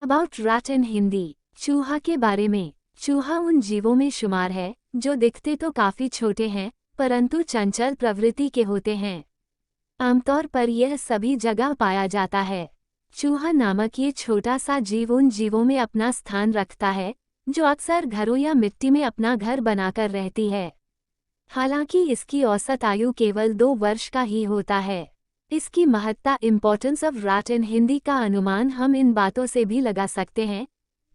About rat इन हिंदी। चूहा के बारे में। चूहा उन जीवों में शुमार है जो दिखते तो काफी छोटे हैं, परंतु चंचल प्रवृत्ति के होते हैं। आमतौर पर यह सभी जगह पाया जाता है। चूहा नामक ये छोटा सा जीव उन जीवों में अपना स्थान रखता है जो अक्सर घरों या मिट्टी में अपना घर बनाकर रहती है। हालांकि इसकी औसत आयु केवल 2 वर्ष का ही होता है। इसकी महत्ता इम्पोर्टेंस ऑफ रैट इन हिंदी का अनुमान हम इन बातों से भी लगा सकते हैं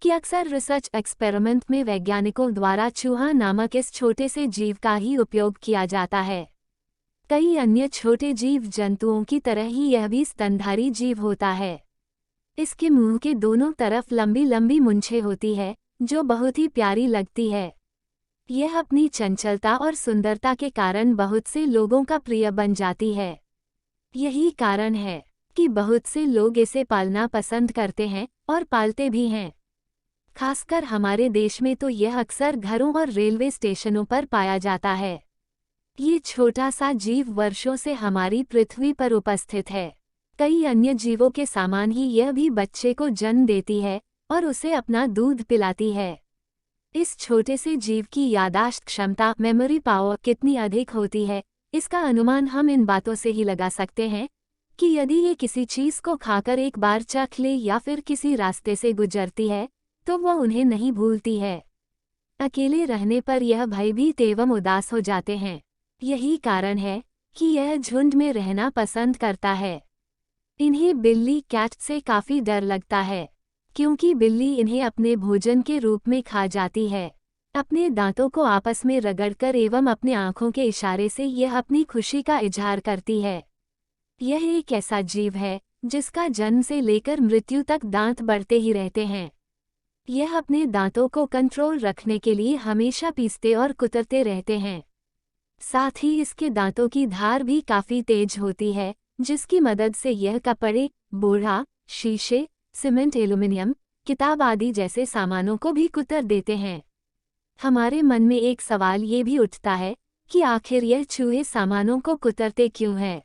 कि अक्सर रिसर्च एक्सपेरिमेंट में वैज्ञानिकों द्वारा चूहा नामक इस छोटे से जीव का ही उपयोग किया जाता है। कई अन्य छोटे जीव जंतुओं की तरह ही यह भी स्तनधारी जीव होता है। इसके मुंह के दोनों तरफ लंबी लंबी मूंछें होती है जो बहुत ही प्यारी लगती है। यह अपनी चंचलता और सुंदरता के कारण बहुत से लोगों का प्रिय बन जाती है। यही कारण है कि बहुत से लोग इसे पालना पसंद करते हैं और पालते भी हैं। खासकर हमारे देश में तो यह अक्सर घरों और रेलवे स्टेशनों पर पाया जाता है। ये छोटा सा जीव वर्षों से हमारी पृथ्वी पर उपस्थित है। कई अन्य जीवों के समान ही यह भी बच्चे को जन्म देती है और उसे अपना दूध पिलाती है। इस छोटे से जीव की याददाश्त क्षमता मेमोरी पावर कितनी अधिक होती है, इसका अनुमान हम इन बातों से ही लगा सकते हैं कि यदि ये किसी चीज को खाकर एक बार चख ले या फिर किसी रास्ते से गुजरती है तो वह उन्हें नहीं भूलती है। अकेले रहने पर यह भयभीत एवं उदास हो जाते हैं। यही कारण है कि यह झुंड में रहना पसंद करता है। इन्हें बिल्ली कैट से काफी डर लगता है, क्योंकि बिल्ली इन्हें अपने भोजन के रूप में खा जाती है। अपने दांतों को आपस में रगड़कर एवं अपने आंखों के इशारे से यह अपनी खुशी का इजहार करती है। यह एक ऐसा जीव है जिसका जन्म से लेकर मृत्यु तक दांत बढ़ते ही रहते हैं। यह अपने दांतों को कंट्रोल रखने के लिए हमेशा पीसते और कुतरते रहते हैं। साथ ही इसके दांतों की धार भी काफी तेज होती है, जिसकी मदद से यह कपड़े, बोरा, शीशे, सीमेंट, एल्यूमिनियम, किताब आदि जैसे सामानों को भी कुतर देते हैं। हमारे मन में एक सवाल ये भी उठता है कि आखिर यह चूहे सामानों को कुतरते क्यों हैं?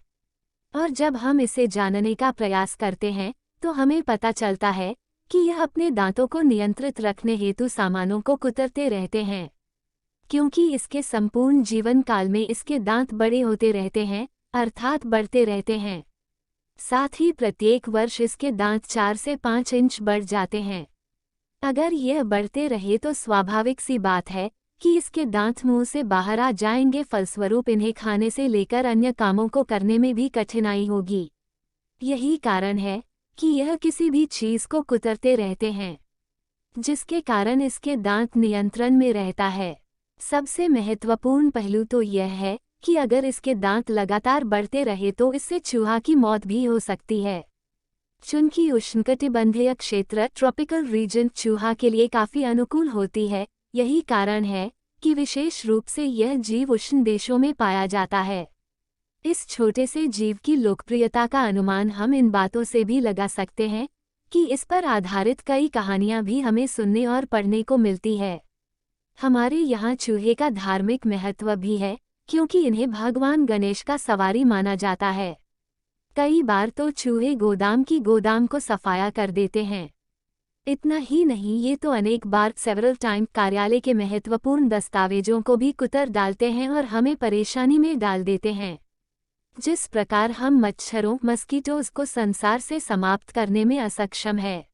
और जब हम इसे जानने का प्रयास करते हैं तो हमें पता चलता है कि यह अपने दांतों को नियंत्रित रखने हेतु सामानों को कुतरते रहते हैं, क्योंकि इसके संपूर्ण जीवन काल में इसके दांत बड़े होते रहते हैं, अर्थात बढ़ते रहते हैं। साथ ही प्रत्येक वर्ष इसके दांत 4 से 5 इंच बढ़ जाते हैं। अगर यह बढ़ते रहे तो स्वाभाविक सी बात है कि इसके दांत मुंह से बाहर आ जाएंगे, फलस्वरूप इन्हें खाने से लेकर अन्य कामों को करने में भी कठिनाई होगी। यही कारण है कि यह किसी भी चीज को कुतरते रहते हैं, जिसके कारण इसके दांत नियंत्रण में रहता है। सबसे महत्वपूर्ण पहलू तो यह है कि अगर इसके दांत लगातार बढ़ते रहे तो इससे चूहा की मौत भी हो सकती है। चूंकि उष्णकटिबंधीय क्षेत्र ट्रॉपिकल रीजन चूहा के लिए काफी अनुकूल होती है, यही कारण है कि विशेष रूप से यह जीव उष्ण देशों में पाया जाता है। इस छोटे से जीव की लोकप्रियता का अनुमान हम इन बातों से भी लगा सकते हैं कि इस पर आधारित कई कहानियां भी हमें सुनने और पढ़ने को मिलती है। हमारे यहाँ चूहे का धार्मिक महत्व भी है, क्योंकि इन्हें भगवान गणेश का सवारी माना जाता है। कई बार तो चूहे गोदाम की गोदाम को सफाया कर देते हैं। इतना ही नहीं, ये तो अनेक बार सेवरल टाइम कार्यालय के महत्वपूर्ण दस्तावेजों को भी कुतर डालते हैं और हमें परेशानी में डाल देते हैं। जिस प्रकार हम मच्छरों मस्कीटोज को संसार से समाप्त करने में असक्षम है,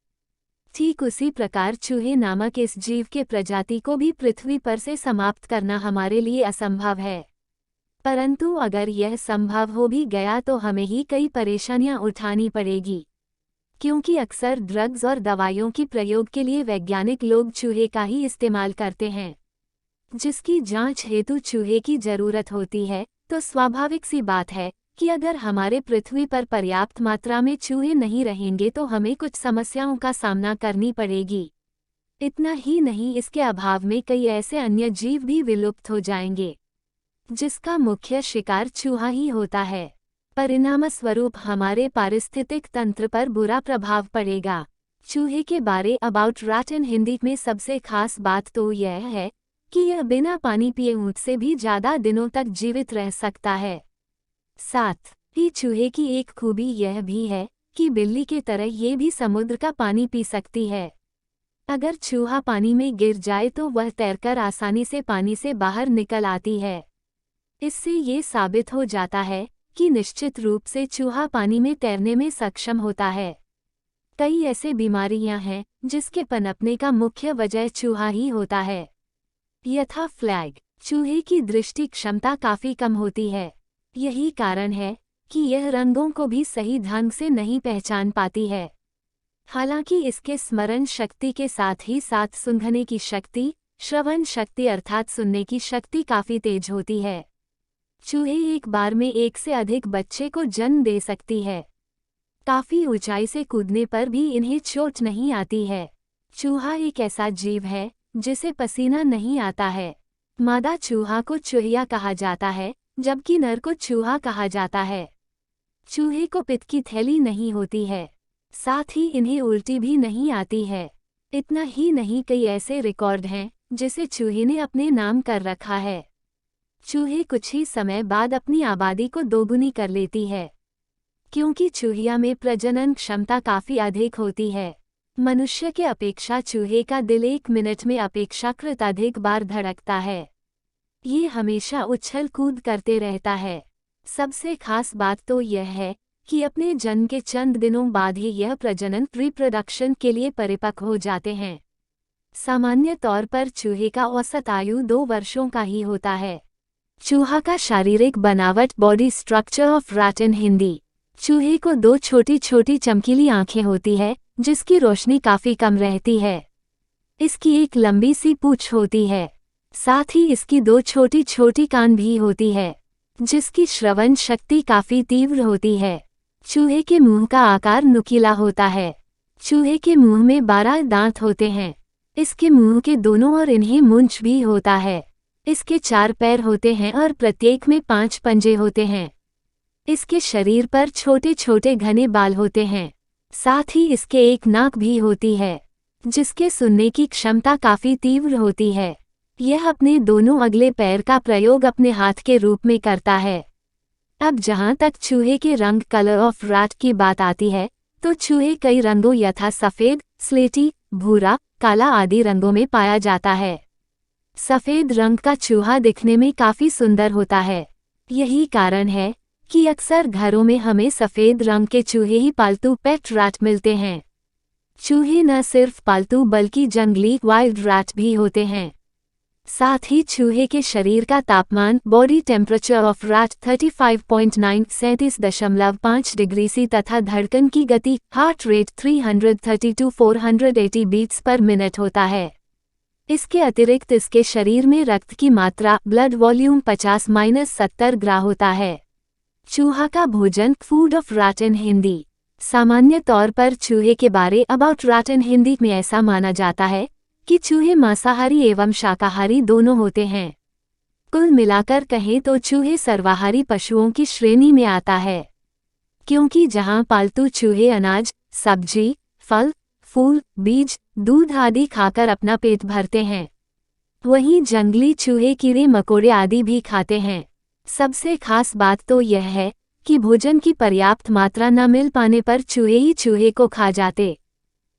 ठीक उसी प्रकार चूहे नामक इस जीव के प्रजाति को भी पृथ्वी पर से समाप्त करना हमारे लिए असंभव है। परंतु अगर यह संभव हो भी गया तो हमें ही कई परेशानियां उठानी पड़ेगी, क्योंकि अक्सर ड्रग्स और दवाइयों की प्रयोग के लिए वैज्ञानिक लोग चूहे का ही इस्तेमाल करते हैं, जिसकी जांच हेतु चूहे की जरूरत होती है। तो स्वाभाविक सी बात है कि अगर हमारे पृथ्वी पर पर्याप्त मात्रा में चूहे नहीं रहेंगे तो हमें कुछ समस्याओं का सामना करनी पड़ेगी। इतना ही नहीं, इसके अभाव में कई ऐसे अन्य जीव भी विलुप्त हो जाएंगे, जिसका मुख्य शिकार चूहा ही होता है। परिणामस्वरूप हमारे पारिस्थितिक तंत्र पर बुरा प्रभाव पड़ेगा। चूहे के बारे अबाउट रैट इन हिंदी में सबसे खास बात तो यह है कि यह बिना पानी पिए ऊंट से भी ज्यादा दिनों तक जीवित रह सकता है। साथ ही चूहे की एक खूबी यह भी है कि बिल्ली के तरह ये भी समुद्र का पानी पी सकती है। अगर चूहा पानी में गिर जाए तो वह तैरकर आसानी से पानी से बाहर निकल आती है। इससे ये साबित हो जाता है कि निश्चित रूप से चूहा पानी में तैरने में सक्षम होता है। कई ऐसे बीमारियां हैं जिसके पनपने का मुख्य वजह चूहा ही होता है। यथा फ्लैग, चूहे की दृष्टि क्षमता काफी कम होती है। यही कारण है कि यह रंगों को भी सही ढंग से नहीं पहचान पाती है। हालांकि इसके स्मरण शक्ति के साथ ही साथ सूंघने की शक्ति, श्रवण शक्ति अर्थात सुनने की शक्ति काफी तेज होती है। चूहे एक बार में एक से अधिक बच्चे को जन्म दे सकती है। काफी ऊंचाई से कूदने पर भी इन्हें चोट नहीं आती है। चूहा एक ऐसा जीव है जिसे पसीना नहीं आता है। मादा चूहा को चूहिया कहा जाता है, जबकि नर को चूहा कहा जाता है। चूहे को पित्त की थैली नहीं होती है, साथ ही इन्हें उल्टी भी नहीं आती है। इतना ही नहीं, कई ऐसे रिकॉर्ड हैं जिसे चूहे ने अपने नाम कर रखा है। चूहे कुछ ही समय बाद अपनी आबादी को दोगुनी कर लेती है, क्योंकि चूहिया में प्रजनन क्षमता काफी अधिक होती है। मनुष्य के अपेक्षा चूहे का दिल 1 मिनट में अपेक्षाकृत अधिक बार धड़कता है। ये हमेशा उछल कूद करते रहता है। सबसे खास बात तो यह है कि अपने जन्म के चंद दिनों बाद ही यह प्रजनन रिप्रोडक्शन के लिए परिपक्व हो जाते हैं। सामान्य तौर पर चूहे का औसत आयु 2 वर्षों का ही होता है। चूहा का शारीरिक बनावट, बॉडी स्ट्रक्चर ऑफ रैट इन हिंदी। चूहे को 2 छोटी छोटी चमकीली आंखें होती है जिसकी रोशनी काफी कम रहती है। इसकी एक लंबी सी पूंछ होती है, साथ ही इसकी 2 छोटी छोटी कान भी होती है जिसकी श्रवण शक्ति काफी तीव्र होती है। चूहे के मुंह का आकार नुकीला होता है। चूहे के मुंह में 12 दांत होते हैं। इसके मुंह के दोनों ओर इन्हें मूंछ भी होता है। इसके 4 पैर होते हैं और प्रत्येक में 5 पंजे होते हैं। इसके शरीर पर छोटे छोटे घने बाल होते हैं, साथ ही इसके एक नाक भी होती है जिसके सुनने की क्षमता काफी तीव्र होती है। यह अपने दोनों अगले पैर का प्रयोग अपने हाथ के रूप में करता है। अब जहां तक चूहे के रंग, कलर ऑफ रैट की बात आती है, तो चूहे कई रंगों यथा सफेद, स्लेटी, भूरा, काला आदि रंगों में पाया जाता है। सफेद रंग का चूहा दिखने में काफी सुंदर होता है। यही कारण है कि अक्सर घरों में हमें सफेद रंग के चूहे ही पालतू पेट रैट मिलते हैं। चूहे न सिर्फ पालतू बल्कि जंगली वाइल्ड रैट भी होते हैं। साथ ही चूहे के शरीर का तापमान, body temperature of rat 35.9 37.5 degree C तथा धड़कन की गति, heart rate 332-480 beats per minute होता है। इसके अतिरिक्त इसके शरीर में रक्त की मात्रा, ब्लड वॉल्यूम 50-70 ग्राम होता है। चूहा का भोजन, फूड ऑफ रैट इन हिंदी। सामान्य तौर पर चूहे के बारे अबाउट रैट इन हिंदी में ऐसा माना जाता है कि चूहे मांसाहारी एवं शाकाहारी दोनों होते हैं। कुल मिलाकर कहें तो चूहे सर्वाहारी पशुओं की श्रेणी में आता है, क्योंकि जहां पालतू चूहे अनाज, सब्जी, फल, फूल, बीज, दूध आदि खाकर अपना पेट भरते हैं, वहीं जंगली चूहे कीड़े मकोड़े आदि भी खाते हैं। सबसे खास बात तो यह है कि भोजन की पर्याप्त मात्रा न मिल पाने पर चूहे ही चूहे को खा जाते।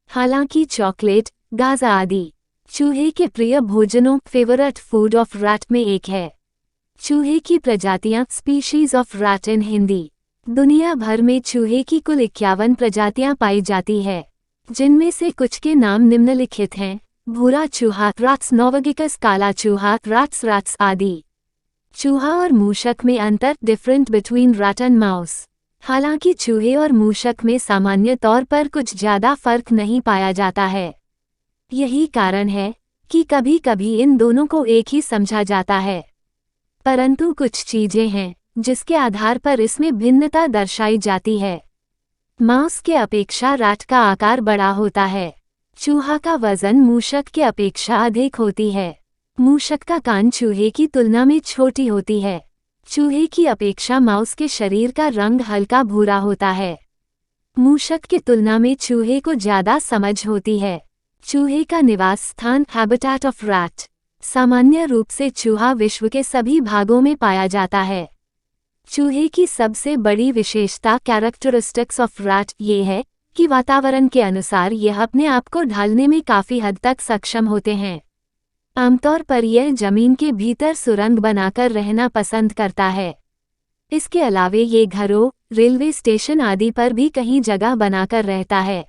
हालांकि चॉकलेट, गाजा आदि चूहे के प्रिय भोजनों, फेवरेट फूड ऑफ रैट में एक है। चूहे की प्रजातियां, स्पीशीज ऑफ रैट इन हिंदी। दुनिया भर में चूहे की कुल 51 प्रजातियां पाई जाती है, जिनमें से कुछ के नाम निम्नलिखित हैं: भूरा चूहा, रैट्स नोवागिकस, काला चूहा, रैट्स आदि। चूहा और मूषक में अंतर, different between rat and mouse. हालांकि चूहे और मूषक में सामान्य तौर पर कुछ ज्यादा फर्क नहीं पाया जाता है। यही कारण है कि कभी कभी इन दोनों को एक ही समझा जाता है, परंतु कुछ चीजें हैं जिसके आधार पर इसमें भिन्नता दर्शाई जाती है। माउस के अपेक्षा रैट का आकार बड़ा होता है। चूहा का वजन मूषक के अपेक्षा अधिक होती है। मूषक का कान चूहे की तुलना में छोटी होती है। चूहे की अपेक्षा माउस के शरीर का रंग हल्का भूरा होता है। मूषक की तुलना में चूहे को ज्यादा समझ होती है। चूहे का निवास स्थान, हैबिटेट ऑफ रैट। सामान्य रूप से चूहा विश्व के सभी भागों में पाया जाता है। चूहे की सबसे बड़ी विशेषता कैरेक्टरिस्टिक्स ऑफ रैट ये है कि वातावरण के अनुसार यह अपने आप को ढालने में काफ़ी हद तक सक्षम होते हैं। आमतौर पर यह जमीन के भीतर सुरंग बनाकर रहना पसंद करता है। इसके अलावा ये घरों, रेलवे स्टेशन आदि पर भी कहीं जगह बनाकर रहता है।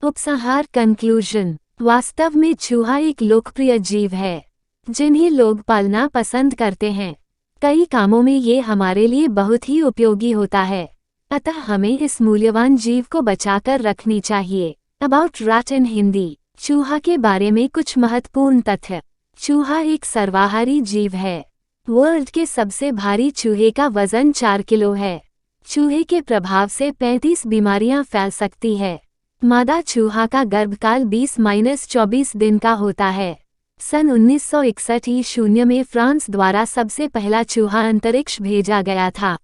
उपसंहार कंक्लूजन, वास्तव में चूहा एक लोकप्रिय जीव है जिन्हें लोग पालना पसंद करते हैं। कई कामों में ये हमारे लिए बहुत ही उपयोगी होता है, अतः हमें इस मूल्यवान जीव को बचाकर रखनी चाहिए। अबाउट रैट इन हिंदी। चूहा के बारे में कुछ महत्वपूर्ण तथ्य। चूहा एक सर्वाहारी जीव है। वर्ल्ड के सबसे भारी चूहे का वजन 4 किलो है। चूहे के प्रभाव से 35 बीमारियां फैल सकती है। मादा चूहा का गर्भकाल 20-24 दिन का होता है। सन 1961 में फ्रांस द्वारा सबसे पहला चूहा अंतरिक्ष भेजा गया था।